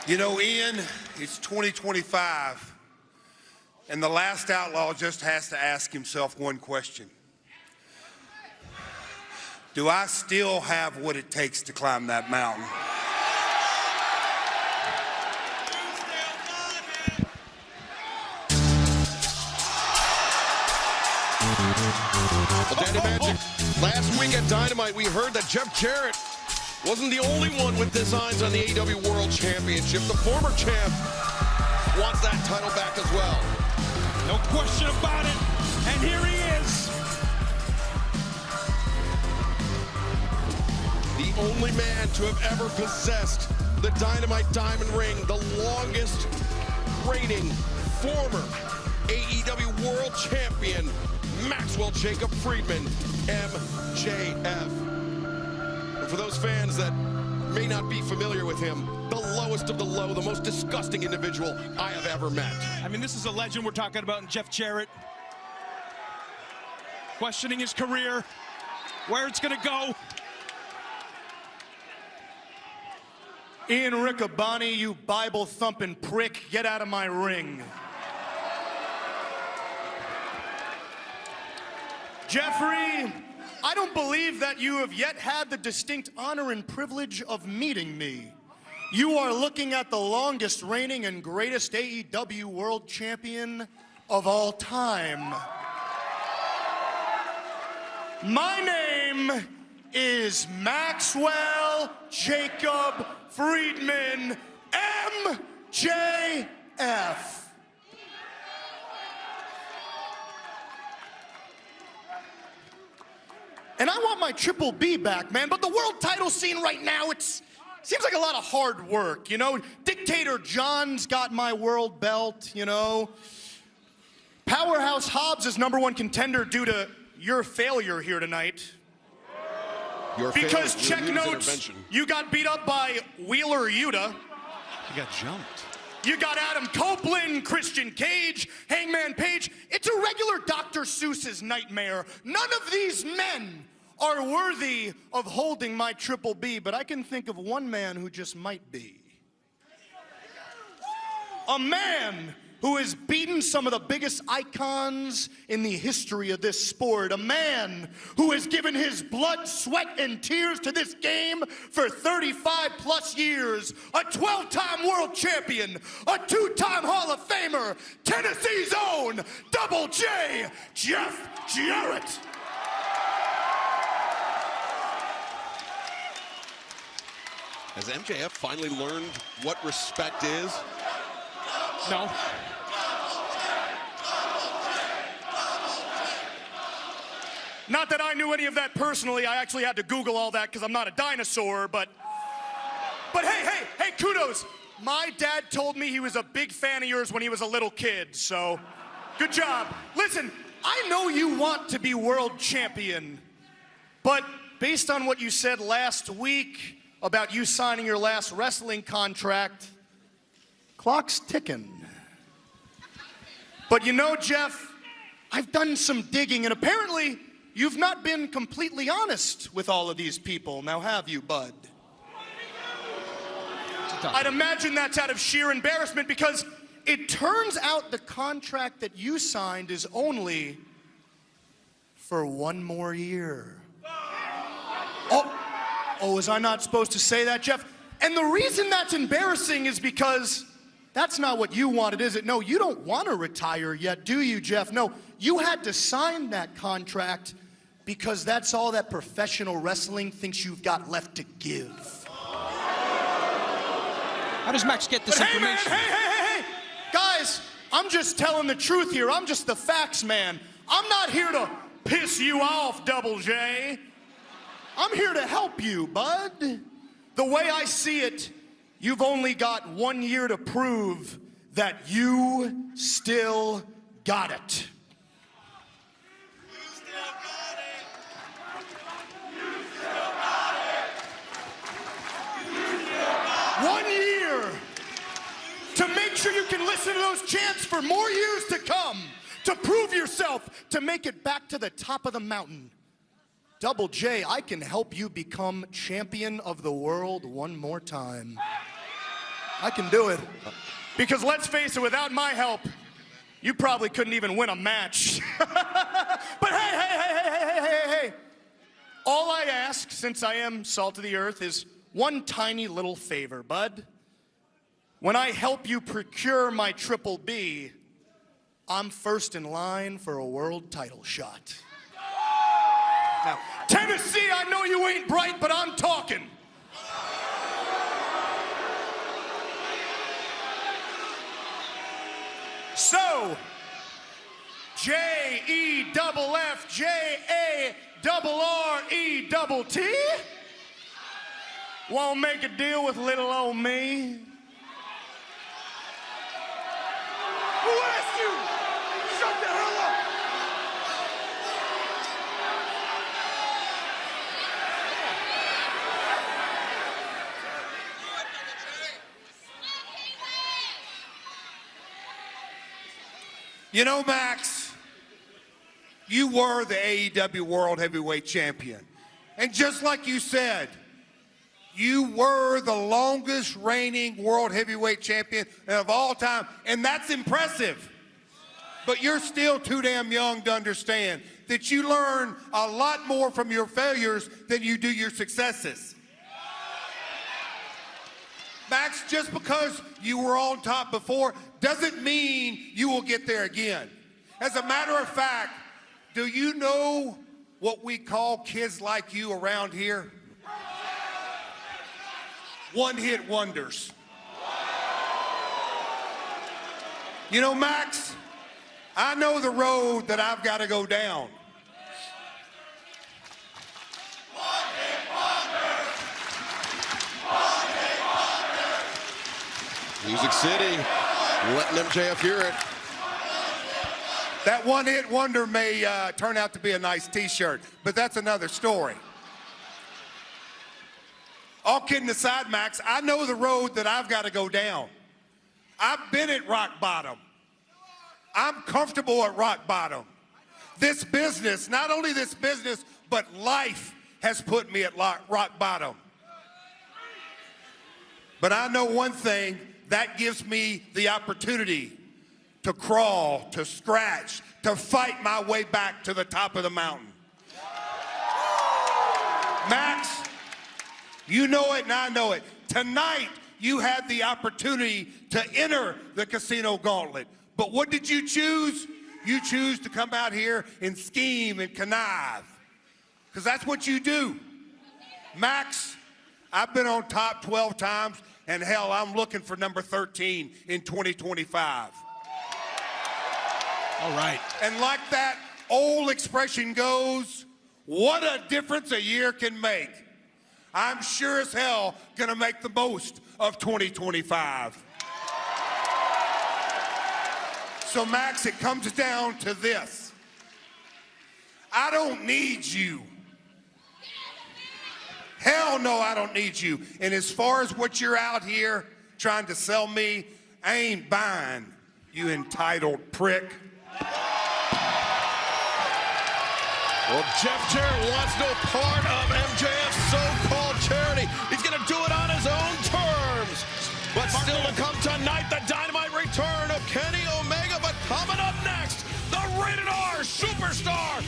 You know, Ian, it's 2025, and the last outlaw just has to ask himself one question. Do I still have what it takes to climb that mountain? Well, Danny Magic, last week at Dynamite, we heard that Jeff Jarrett wasn't the only one with designs on the AEW World Championship. The former champ wants that title back as well. No question about it. And here he is. The only man to have ever possessed the Dynamite Diamond Ring, the longest reigning former AEW World Champion, Maxwell Jacob Friedman, MJF. And for those fans that may not be familiar with him, the lowest of the low, the most disgusting individual I have ever met. I mean, this is a legend we're talking about in Jeff Jarrett. Questioning his career, where it's going to go. Ian Riccaboni, you Bible-thumping prick, get out of my ring. Jeffrey, I don't believe that you have yet had the distinct honor and privilege of meeting me. You are looking at the longest reigning and greatest AEW World Champion of all time. My name is Maxwell Jacob Friedman, MJF. And I want my Triple B back, man, but the world title scene right now, seems like a lot of hard work, you know? Dictator John's got my world belt, you know? Powerhouse Hobbs is #1 contender due to your failure here tonight. Because check notes, you got beat up by Wheeler Yuta. He got jumped. You got Adam Copeland, Christian Cage, Hangman Page. It's a regular Dr. Seuss's nightmare. None of these men are worthy of holding my Triple B, but I can think of one man who just might be. A man who has beaten some of the biggest icons in the history of this sport. A man who has given his blood, sweat, and tears to this game for 35 plus years. A 12-time world champion, a 2-time Hall of Famer, Tennessee's own Double J, Jeff Jarrett. Has MJF finally learned what respect is? No. Not that I knew any of that personally. I actually had to Google all that because I'm not a dinosaur, but hey, kudos. My dad told me he was a big fan of yours when he was a little kid, so good job. Listen, I know you want to be world champion, but based on what you said last week about you signing your last wrestling contract, clock's ticking. But you know, Jeff, I've done some digging, and apparently you've not been completely honest with all of these people, now have you, bud? I'd imagine that's out of sheer embarrassment because it turns out the contract that you signed is only for 1 more year. Oh, was I not supposed to say that, Jeff? And the reason that's embarrassing is because that's not what you wanted, is it? No, you don't want to retire yet, do you, Jeff? No, you had to sign that contract because that's all that professional wrestling thinks you've got left to give. How does Max get this information? Hey! Guys, I'm just telling the truth here. I'm just the facts man. I'm not here to piss you off, Double J. I'm here to help you, bud. The way I see it, you've only got 1 year to prove that you still got it. You still got it. You still got it. 1 year to make sure you can listen to those chants for more years to come, to prove yourself, to make it back to the top of the mountain. Double J, I can help you become champion of the world one more time. I can do it. Because let's face it, without my help, you probably couldn't even win a match. But hey. All I ask, since I am salt of the earth, is one tiny little favor, bud. When I help you procure my Triple B, I'm first in line for a world title shot. Now, Tennessee, I know you ain't bright, but I'm talking. So, JEFFJARRETT won't make a deal with little old me. Who asked you? Shut the hell up! You know, Max, you were the AEW World Heavyweight Champion. And just like you said, you were the longest reigning World Heavyweight Champion of all time, and that's impressive. But you're still too damn young to understand that you learn a lot more from your failures than you do your successes. Max, just because you were on top before doesn't mean you will get there again. As a matter of fact, do you know what we call kids like you around here? One-hit wonders. You know, Max, I know the road that I've got to go down. Music City, letting MJF hear it. That one-hit wonder may turn out to be a nice t-shirt, but that's another story. All kidding aside, Max, I know the road that I've got to go down. I've been at rock bottom. I'm comfortable at rock bottom. This business, not only this business, but life has put me at rock bottom. But I know one thing, that gives me the opportunity to crawl, to scratch, to fight my way back to the top of the mountain. Max, you know it and I know it. Tonight, you had the opportunity to enter the Casino Gauntlet. But what did you choose? You choose to come out here and scheme and connive. Because that's what you do. Max, I've been on top 12 times, and hell, I'm looking for number 13 in 2025. All right. And like that old expression goes, what a difference a year can make. I'm sure as hell gonna make the most of 2025. So Max, it comes down to this. I don't need you. Hell no, I don't need you. And as far as what you're out here trying to sell me, I ain't buying, you entitled prick. Well, Jeff Jarrett wants no part of MJF's so-called charity. He's going to do it on his own terms. But still to come tonight, the Dynamite return of Kenny Omega. But coming up next, the Rated R Superstar